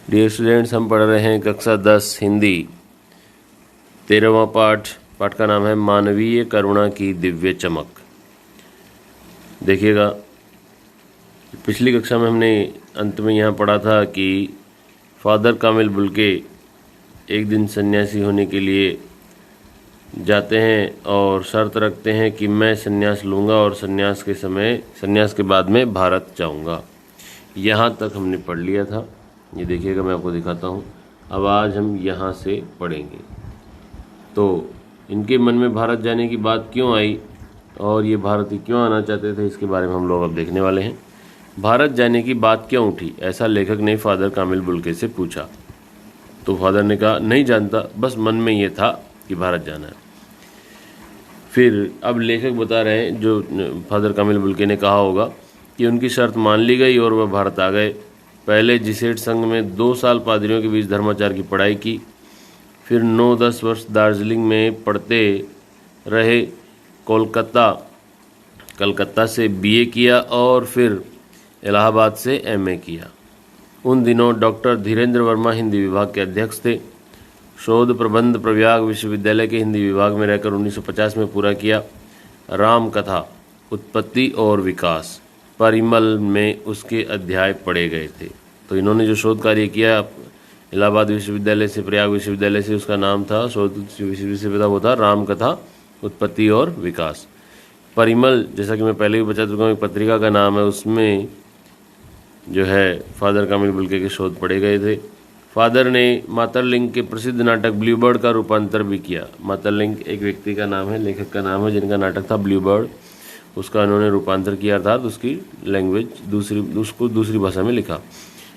Dear students, हम पढ़ रहे हैं कक्षा 10 हिंदी 13वां पाठ का नाम है मानवीय करुणा की दिव्य चमक। देखिएगा, पिछली कक्षा में हमने अंत में यहाँ पढ़ा था कि फादर कामिल बुल्के एक दिन सन्यासी होने के लिए जाते हैं और शर्त रखते हैं कि मैं सन्यास लूँगा और सन्यास के बाद में भारत जाऊँगा। यहाँ तक हमने पढ़ लिया था। ये देखिएगा, मैं आपको दिखाता हूँ। अब आज हम यहाँ से पढ़ेंगे। तो इनके मन में भारत जाने की बात क्यों आई और ये भारत ही क्यों आना चाहते थे, इसके बारे में हम लोग अब देखने वाले हैं। भारत जाने की बात क्यों उठी, ऐसा लेखक ने फादर कामिल बुल्के से पूछा। तो फादर ने कहा नहीं जानता, बस मन में ये था कि भारत जाना है। फिर अब लेखक बता रहे हैं, जो फादर कामिल बुल्के ने कहा होगा कि उनकी शर्त मान ली गई और वह भारत आ गए। पहले जिसेट संघ में 2 साल पादरियों के बीच धर्माचार की पढ़ाई की, फिर 9-10 वर्ष दार्जिलिंग में पढ़ते रहे। कलकत्ता से बीए किया और फिर इलाहाबाद से एमए किया। उन दिनों डॉक्टर धीरेन्द्र वर्मा हिंदी विभाग के अध्यक्ष थे। शोध प्रबंध प्रयाग विश्वविद्यालय के हिंदी विभाग में रहकर 1950 में पूरा किया। राम कथा, उत्पत्ति और विकास, परिमल में उसके अध्याय पढ़े गए थे। तो इन्होंने जो शोध कार्य किया इलाहाबाद विश्वविद्यालय से, प्रयाग विश्वविद्यालय से, उसका नाम था, शोध विषय वो था राम कथा, उत्पत्ति और विकास। परिमल, जैसा कि मैं पहले भी बता चुका हूँ, एक पत्रिका का नाम है, उसमें जो है फादर कामिल बुल्के के शोध पढ़े गए थे। फादर ने मातरलिंग के प्रसिद्ध नाटक ब्लूबर्ड का रूपांतर भी किया। मातरलिंग एक व्यक्ति का नाम है, लेखक का नाम है, जिनका नाटक था ब्लूबर्ड, उसका उन्होंने रूपांतर किया, अर्थात उसकी लैंग्वेज उसको दूसरी भाषा में लिखा।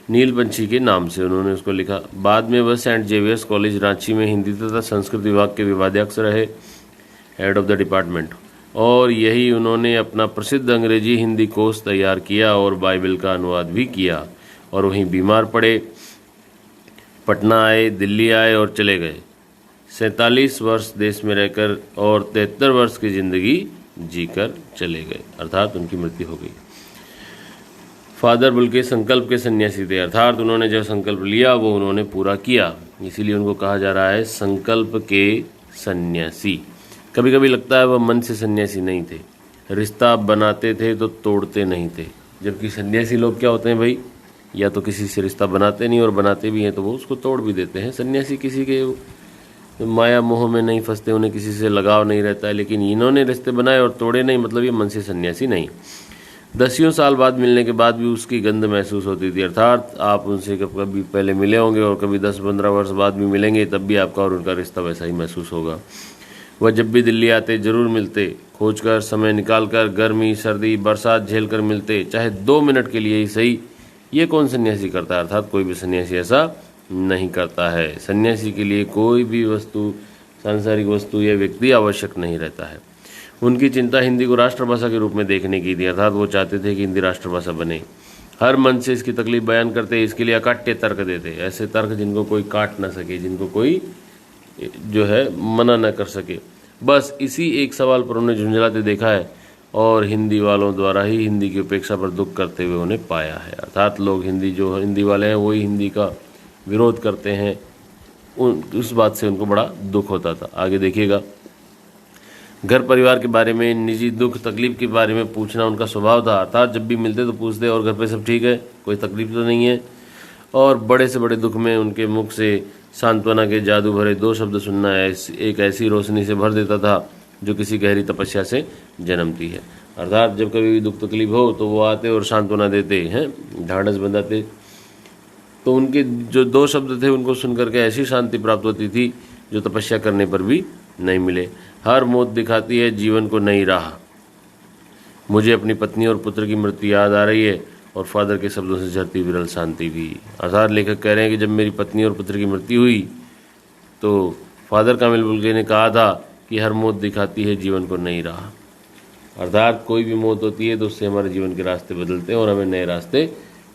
नीलपंछी के नाम से उन्होंने उसको लिखा। बाद में वह सेंट जेवियर्स कॉलेज रांची में हिंदी तथा संस्कृत विभाग के विभागाध्यक्ष रहे, हेड ऑफ द डिपार्टमेंट, और यही उन्होंने अपना प्रसिद्ध अंग्रेजी हिंदी कोर्स तैयार किया और बाइबल का अनुवाद भी किया। और वहीं बीमार पड़े, पटना आए, दिल्ली आए और चले गए। 47 वर्ष देश में रहकर और 73 वर्ष की जिंदगी जीकर चले गए, अर्थात उनकी मृत्यु हो गई। फादर बुल्के संकल्प के सन्यासी थे, अर्थात उन्होंने जो संकल्प लिया वो उन्होंने पूरा किया, इसीलिए उनको कहा जा रहा है संकल्प के सन्यासी। कभी कभी लगता है वह मन से सन्यासी नहीं थे, रिश्ता बनाते थे तो तोड़ते नहीं थे। जबकि सन्यासी लोग क्या होते हैं भाई, या तो किसी से रिश्ता बनाते नहीं, और बनाते भी हैं तो वो उसको तोड़ भी देते हैं। सन्यासी किसी के माया मोह में नहीं फंसते, उन्हें किसी से लगाव नहीं रहता है। लेकिन इन्होंने रिश्ते बनाए और तोड़े नहीं, मतलब ये मन से सन्यासी नहीं। 10 साल बाद मिलने के बाद भी उसकी गंध महसूस होती थी, अर्थात आप उनसे कभी पहले मिले होंगे और कभी 10-15 वर्ष बाद भी मिलेंगे, तब भी आपका और उनका रिश्ता वैसा ही महसूस होगा। वह जब भी दिल्ली आते जरूर मिलते, खोजकर समय निकालकर, गर्मी सर्दी बरसात झेलकर मिलते, चाहे 2 मिनट के लिए ही सही। ये कौन सन्यासी करता है, अर्थात कोई भी सन्यासी ऐसा नहीं करता है। सन्यासी के लिए कोई भी वस्तु, सांसारिक वस्तु या व्यक्ति आवश्यक नहीं रहता है। उनकी चिंता हिंदी को राष्ट्रभाषा के रूप में देखने की थी, अर्थात वो चाहते थे कि हिंदी राष्ट्रभाषा बने। हर मन से इसकी तकलीफ बयान करते, इसके लिए अकाट्य तर्क देते, ऐसे तर्क जिनको कोई काट ना सके, जिनको कोई जो है मना न कर सके। बस इसी एक सवाल पर उन्हें झुंझलाते देखा है और हिंदी वालों द्वारा ही हिंदी की उपेक्षा पर दुख करते हुए उन्हें पाया है। अर्थात लोग हिंदी वाले हैं वही हिंदी का विरोध करते हैं, उस बात से उनको बड़ा दुख होता था। आगे देखिएगा, घर परिवार के बारे में, निजी दुख तकलीफ के बारे में पूछना उनका स्वभाव था, अर्थात जब भी मिलते तो पूछते और घर पे सब ठीक है, कोई तकलीफ तो नहीं है। और बड़े से बड़े दुख में उनके मुख से सांत्वना के जादू भरे 2 शब्द सुनना एक ऐसी रोशनी से भर देता था जो किसी गहरी तपस्या से जन्मती है। अर्थात जब कभी भी दुख तकलीफ हो तो वो आते और सांत्वना देते हैं, ढाढ़स बंधाते। तो उनके जो 2 शब्द थे उनको सुन करके ऐसी शांति प्राप्त होती थी जो तपस्या करने पर भी नहीं मिले। हर मौत दिखाती है जीवन को नई राह। मुझे अपनी पत्नी और पुत्र की मृत्यु याद आ रही है और फादर के शब्दों से झरती विरल शांति भी। अर्थात लेखक कह रहे हैं कि जब मेरी पत्नी और पुत्र की मृत्यु हुई तो फादर कामिल बुल्के ने कहा था कि हर मौत दिखाती है जीवन को नई राह। अर्थात कोई भी मौत होती है तो उससे हमारे जीवन के रास्ते बदलते हैं और हमें नए रास्ते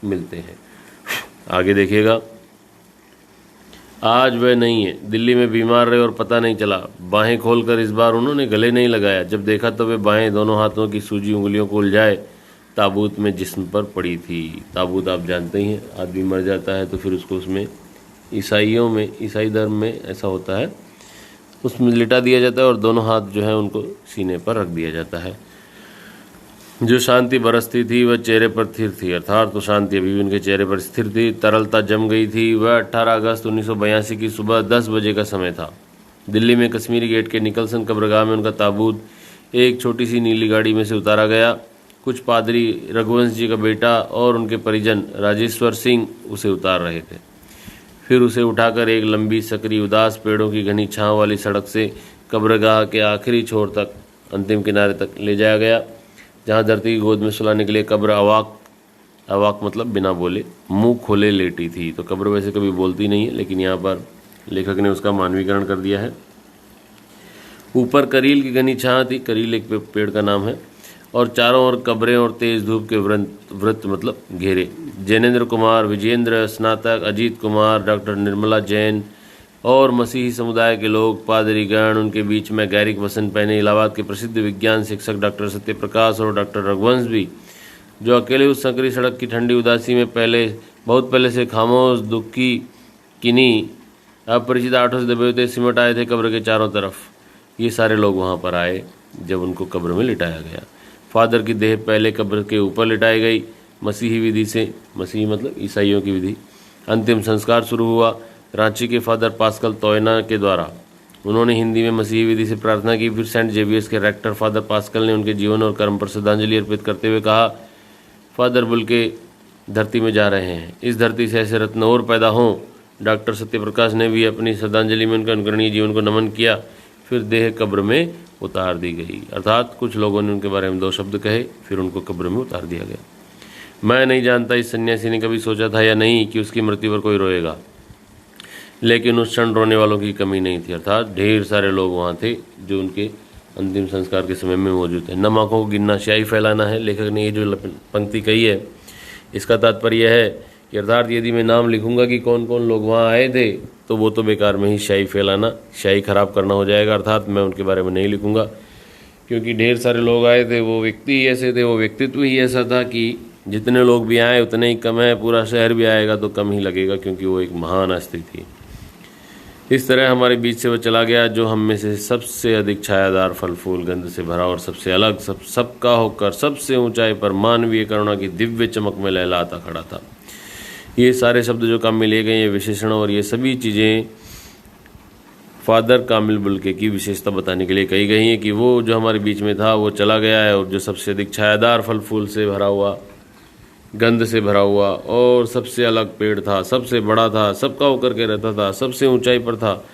मिलते हैं। आगे देखिएगा, आज वह नहीं है, दिल्ली में बीमार रहे और पता नहीं चला। बाहें खोलकर इस बार उन्होंने गले नहीं लगाया। जब देखा तो वे बाहें दोनों हाथों की सूजी उंगलियों को उलझाए ताबूत में जिस्म पर पड़ी थी। ताबूत आप जानते ही हैं, आदमी मर जाता है तो फिर उसको उसमें ईसाई धर्म में ऐसा होता है, उसमें लिटा दिया जाता है और दोनों हाथ जो है उनको सीने पर रख दिया जाता है। जो शांति बरसती थी वह चेहरे पर स्थिर थी, अर्थात तो शांति अभी भी उनके चेहरे पर स्थिर थी। तरलता जम गई थी। वह 18 अगस्त 1982 की सुबह 10 बजे का समय था। दिल्ली में कश्मीरी गेट के निकलसन कब्रगाह में उनका ताबूत एक छोटी सी नीली गाड़ी में से उतारा गया। कुछ पादरी, रघुवंश जी का बेटा और उनके परिजन राजेश्वर सिंह उसे उतार रहे थे। फिर उसे उठाकर एक लंबी, सकरी, उदास पेड़ों की घनी छांव वाली सड़क से कब्रगाह के आखिरी छोर तक, अंतिम किनारे तक ले जाया गया, जहां धरती की गोद में सुलाने के लिए कब्र अवाक मतलब बिना बोले, मुंह खोले लेटी थी। तो कब्र वैसे कभी बोलती नहीं है, लेकिन यहाँ पर लेखक ने उसका मानवीकरण कर दिया है। ऊपर करील की घनी छां थी, करील एक पेड़ का नाम है, और चारों ओर कब्रें और तेज धूप के वृत्त मतलब घेरे। जैनेन्द्र कुमार, विजेंद्र, स्नातक, अजीत कुमार, डॉक्टर निर्मला जैन और मसीही समुदाय के लोग, पादरीगण, उनके बीच में गैरिक वसन पहने इलाहाबाद के प्रसिद्ध विज्ञान शिक्षक डॉक्टर सत्यप्रकाश और डॉक्टर रघुवंश भी, जो अकेले उस संकरी सड़क की ठंडी उदासी में बहुत पहले से खामोश, दुखी, किन्हीं अपरिचित आठों से दबे हुए सिमट आए थे कब्र के चारों तरफ। ये सारे लोग वहाँ पर आए जब उनको कब्र में लिटाया गया। फादर की देह पहले कब्र के ऊपर लिटाई गई। मसीही विधि से, मसीही मतलब ईसाइयों की विधि, अंतिम संस्कार शुरू हुआ। रांची के फादर पास्कल तोयना के द्वारा उन्होंने हिंदी में मसीही विधि से प्रार्थना की। फिर सेंट जेवियर्स के रेक्टर फादर पास्कल ने उनके जीवन और कर्म पर श्रद्धांजलि अर्पित करते हुए कहा, फादर बुल्के धरती में जा रहे हैं, इस धरती से ऐसे रत्न और पैदा हों। डॉक्टर सत्यप्रकाश ने भी अपनी श्रद्धांजलि में उनके अनुकरणीय जीवन को नमन किया। फिर देह कब्र में उतार दी गई, अर्थात कुछ लोगों ने उनके बारे में 2 शब्द कहे, फिर उनको कब्र में उतार दिया गया। मैं नहीं जानता इस सन्यासी ने कभी सोचा था या नहीं कि उसकी मृत्यु पर कोई रोएगा, लेकिन उस क्षण रोने वालों की कमी नहीं थी। अर्थात ढेर सारे लोग वहाँ थे जो उनके अंतिम संस्कार के समय में मौजूद थे। नम आँखों को गिनना स्याही फैलाना है। लेखक ने ये जो पंक्ति कही है, इसका तात्पर्य है कि अर्थात यदि मैं नाम लिखूंगा कि कौन कौन लोग वहाँ आए थे, तो वो तो बेकार में ही स्याही फैलाना, स्याही खराब करना हो जाएगा। अर्थात मैं उनके बारे में नहीं लिखूंगा, क्योंकि ढेर सारे लोग आए थे, वो व्यक्ति ही ऐसे थे, वो व्यक्तित्व ही ऐसा था कि जितने लोग भी आए उतने ही कम है। पूरा शहर भी आएगा तो कम ही लगेगा, क्योंकि वो एक महान हस्ती थी। इस तरह हमारे बीच से वो चला गया जो हम में से सबसे अधिक छायादार, फल फूल, गंध से भरा और सबसे अलग, सबका होकर सबसे ऊंचाई पर मानवीय करुणा की दिव्य चमक में लहलाता खड़ा था। ये सारे शब्द जो काम में लिए गए, ये विशेषण और ये सभी चीज़ें फादर कामिल बुल्के की विशेषता बताने के लिए कही गई हैं कि वो जो हमारे बीच में था वो चला गया है, और जो सबसे अधिक छायादार, फल फूल से भरा हुआ, गंध से भरा हुआ और सबसे अलग पेड़ था, सबसे बड़ा था, सबका होकर के रहता था, सबसे ऊंचाई पर था,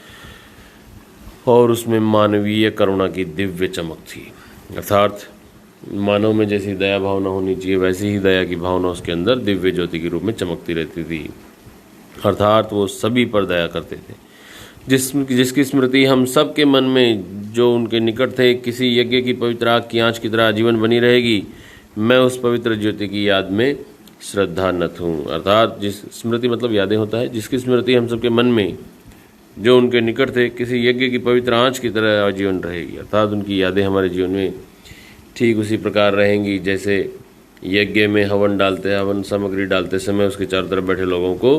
और उसमें मानवीय करुणा की दिव्य चमक थी। अर्थात मानव में जैसी दया भावना होनी चाहिए, वैसी ही दया की भावना उसके अंदर दिव्य ज्योति के रूप में चमकती रहती थी। अर्थात वो सभी पर दया करते थे। जिसकी स्मृति हम सब के मन में, जो उनके निकट थे, किसी यज्ञ की पवित्र आग की आँच की तरह आजीवन बनी रहेगी। मैं उस पवित्र ज्योति की याद में श्रद्धानत हूँ। अर्थात जिस स्मृति मतलब यादें होता है, जिसकी स्मृति हम सबके मन में, जो उनके निकट थे, किसी यज्ञ की पवित्र आँच की तरह आजीवन रहेगी। अर्थात उनकी यादें हमारे जीवन में ठीक उसी प्रकार रहेंगी जैसे यज्ञ में हवन सामग्री डालते समय उसके चारों तरफ बैठे लोगों को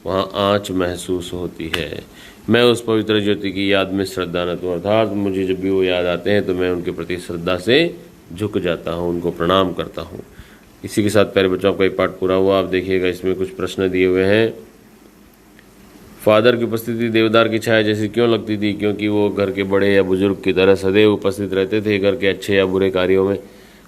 वहाँ आँच महसूस होती है। मैं उस पवित्र ज्योति की याद में श्रद्धानत हूँ। अर्थात मुझे जब भी वो याद आते हैं तो मैं उनके प्रति श्रद्धा से झुक जाता हूँ, उनको प्रणाम करता हूँ। इसी के साथ प्यारे बच्चों, आपका एक पाठ पूरा हुआ। आप देखिएगा, इसमें कुछ प्रश्न दिए हुए हैं। फादर की उपस्थिति देवदार की छाया जैसी क्यों लगती थी? क्योंकि वो घर के बड़े या बुजुर्ग की तरह सदैव उपस्थित रहते थे। घर के अच्छे या बुरे कार्यों में,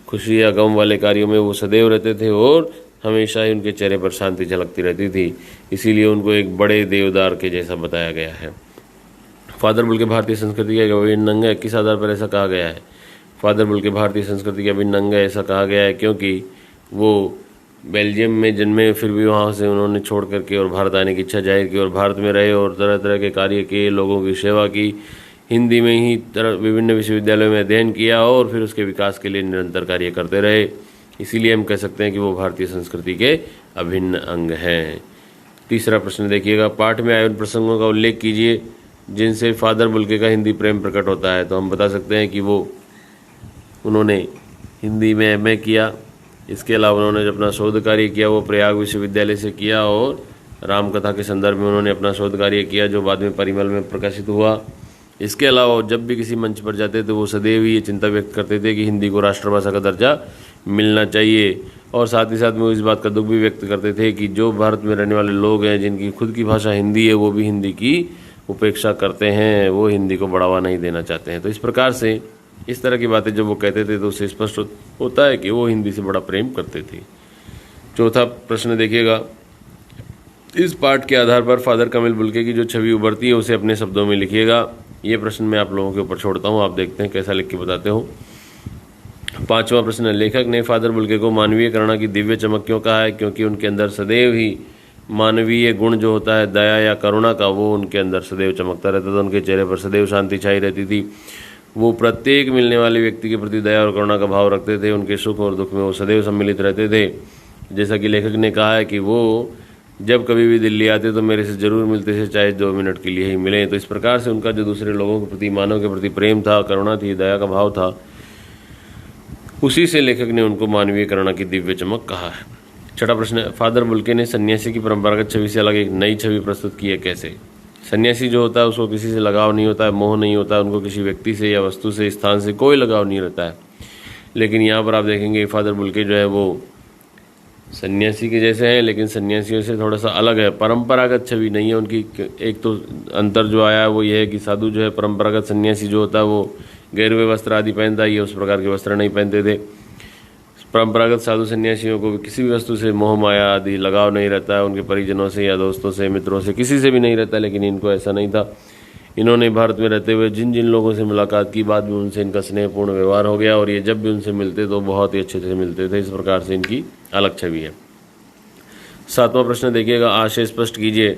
खुशी या गम वाले कार्यों में वो सदैव रहते थे और हमेशा ही उनके चेहरे पर शांति झलकती रहती थी। इसीलिए उनको एक बड़े देवदार के जैसा बताया गया है। फादर बुल्के भारतीय संस्कृति का अभिन्न अंग है। किस आधार पर ऐसा कहा गया है? फादर बुल्के भारतीय संस्कृति का अभिन्न अंग है ऐसा कहा गया है क्योंकि वो बेल्जियम में जन्मे, फिर भी वहाँ से उन्होंने छोड़ करके और भारत आने की इच्छा जाहिर की और भारत में रहे और तरह तरह के कार्य किए, लोगों की सेवा की, हिंदी में ही विभिन्न विश्वविद्यालयों में अध्ययन किया और फिर उसके विकास के लिए निरंतर कार्य करते रहे। इसीलिए हम कह सकते हैं कि वो भारतीय संस्कृति के अभिन्न अंग हैं। तीसरा प्रश्न देखिएगा, पाठ में आए उन प्रसंगों का उल्लेख कीजिए जिनसे फादर बुल्के का हिंदी प्रेम प्रकट होता है। तो हम बता सकते हैं कि उन्होंने हिंदी में एमए किया, इसके अलावा उन्होंने जो अपना शोध कार्य किया वो प्रयाग विश्वविद्यालय से किया और रामकथा के संदर्भ में उन्होंने अपना शोध कार्य किया जो बाद में परिमल में प्रकाशित हुआ। इसके अलावा जब भी किसी मंच पर जाते थे वो सदैव ही ये चिंता व्यक्त करते थे कि हिंदी को राष्ट्रभाषा का दर्जा मिलना चाहिए, और साथ ही साथ में वो इस बात का दुख भी व्यक्त करते थे कि जो भारत में रहने वाले लोग हैं जिनकी खुद की भाषा हिंदी है वो भी हिंदी की उपेक्षा करते हैं, वो हिंदी को बढ़ावा नहीं देना चाहते हैं। तो इस प्रकार से इस तरह की बातें जब वो कहते थे तो उससे स्पष्ट होता है कि वो हिंदी से बड़ा प्रेम करते थे। चौथा प्रश्न देखिएगा, इस पाठ के आधार पर फादर कमिल बुल्के की जो छवि उभरती है उसे अपने शब्दों में लिखिएगा। ये प्रश्न मैं आप लोगों के ऊपर छोड़ता हूँ, आप देखते हैं कैसा लिख के बताते हो। पांचवा प्रश्न, लेखक ने फादर बुल्के को मानवीय करुणा की दिव्य चमक क्यों कहा है? क्योंकि उनके अंदर सदैव ही मानवीय गुण जो होता है दया या करुणा का, वो उनके अंदर सदैव चमकता रहता था। उनके चेहरे पर सदैव शांति छाई रहती थी। वो प्रत्येक मिलने वाले व्यक्ति के प्रति दया और करुणा का भाव रखते थे। उनके सुख और दुख में वो सदैव सम्मिलित रहते थे। जैसा कि लेखक ने कहा है कि वो जब कभी भी दिल्ली आते तो मेरे से जरूर मिलते थे, चाहे 2 मिनट के लिए ही मिलें। तो इस प्रकार से उनका जो दूसरे लोगों के प्रति, मानव के प्रति प्रेम था, करुणा थी, दया का भाव था, उसी से लेखक ने उनको मानवीय करुणा की दिव्य चमक कहा है। छठा प्रश्न, फादर बुल्के ने सन्यासी की परंपरागत छवि से अलग एक नई छवि प्रस्तुत की है, कैसे? सन्यासी जो होता है उसको किसी से लगाव नहीं होता है, मोह नहीं होता है, उनको किसी व्यक्ति से या वस्तु से, स्थान से कोई लगाव नहीं रहता है। लेकिन यहाँ पर आप देखेंगे फादर बुल्के जो है वो सन्यासी के जैसे हैं, लेकिन सन्यासियों से थोड़ा सा अलग है, परंपरागत छवि नहीं है उनकी। एक तो अंतर जो आया है वो ये है कि साधु जो है, परंपरागत सन्यासी जो होता है वो गैरवे वस्त्र आदि पहनता है, ये उस प्रकार के वस्त्र नहीं पहनते थे। परंपरागत साधु सन्यासियों को किसी भी वस्तु से मोह माया आदि लगाव नहीं रहता है, उनके परिजनों से या दोस्तों से, मित्रों से, किसी से भी नहीं रहता। लेकिन इनको ऐसा नहीं था। इन्होंने भारत में रहते हुए जिन जिन लोगों से मुलाकात की, बाद में उनसे इनका स्नेहपूर्ण व्यवहार हो गया और ये जब भी उनसे मिलते तो बहुत ही अच्छे से मिलते थे। इस प्रकार से इनकी अलग छवि है। सातवां प्रश्न देखिएगा, आशय स्पष्ट कीजिए।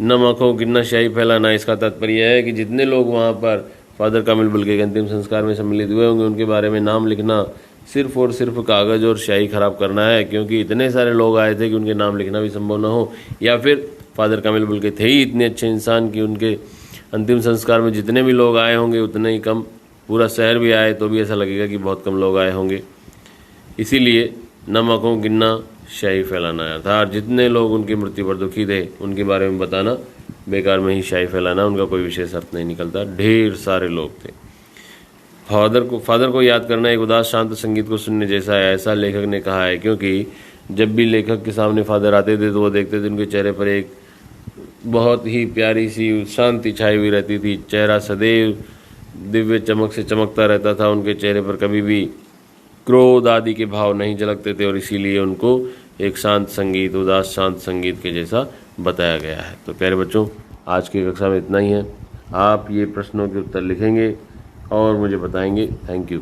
नम आंखों गिनना स्याही फैलाना, इसका तात्पर्य है कि जितने लोग वहाँ पर फादर कमिल बुल्के के अंतिम संस्कार में सम्मिलित हुए होंगे उनके बारे में नाम लिखना सिर्फ और सिर्फ कागज़ और स्याही खराब करना है, क्योंकि इतने सारे लोग आए थे कि उनके नाम लिखना भी संभव न हो, या फिर फादर कमिल बुल्के थे ही इतने अच्छे इंसान कि उनके अंतिम संस्कार में जितने भी लोग आए होंगे उतने ही कम, पूरा शहर भी आए तो भी ऐसा लगेगा कि बहुत कम लोग आए होंगे। इसीलिए नम आंखों गिनना स्याही फैलाना है, अर्थात जितने लोग उनकी मृत्यु पर दुखी थे उनके बारे में बताना बेकार में ही स्याही फैलाना, उनका कोई विशेष अर्थ नहीं निकलता। ढेर सारे लोग थे। फादर को याद करना एक उदास शांत संगीत को सुनने जैसा है, ऐसा लेखक ने कहा है। क्योंकि जब भी लेखक के सामने फादर आते थे तो वो देखते थे उनके चेहरे पर एक बहुत ही प्यारी सी शांति छाई हुई रहती थी। चेहरा सदैव दिव्य चमक से चमकता रहता था। उनके चेहरे पर कभी भी क्रोध आदि के भाव नहीं झलकते थे और इसीलिए उनको एक शांत संगीत, उदास शांत संगीत के जैसा बताया गया है। तो प्यारे बच्चों, आज की कक्षा में इतना ही है। आप ये प्रश्नों के उत्तर लिखेंगे और मुझे बताएंगे। Thank you.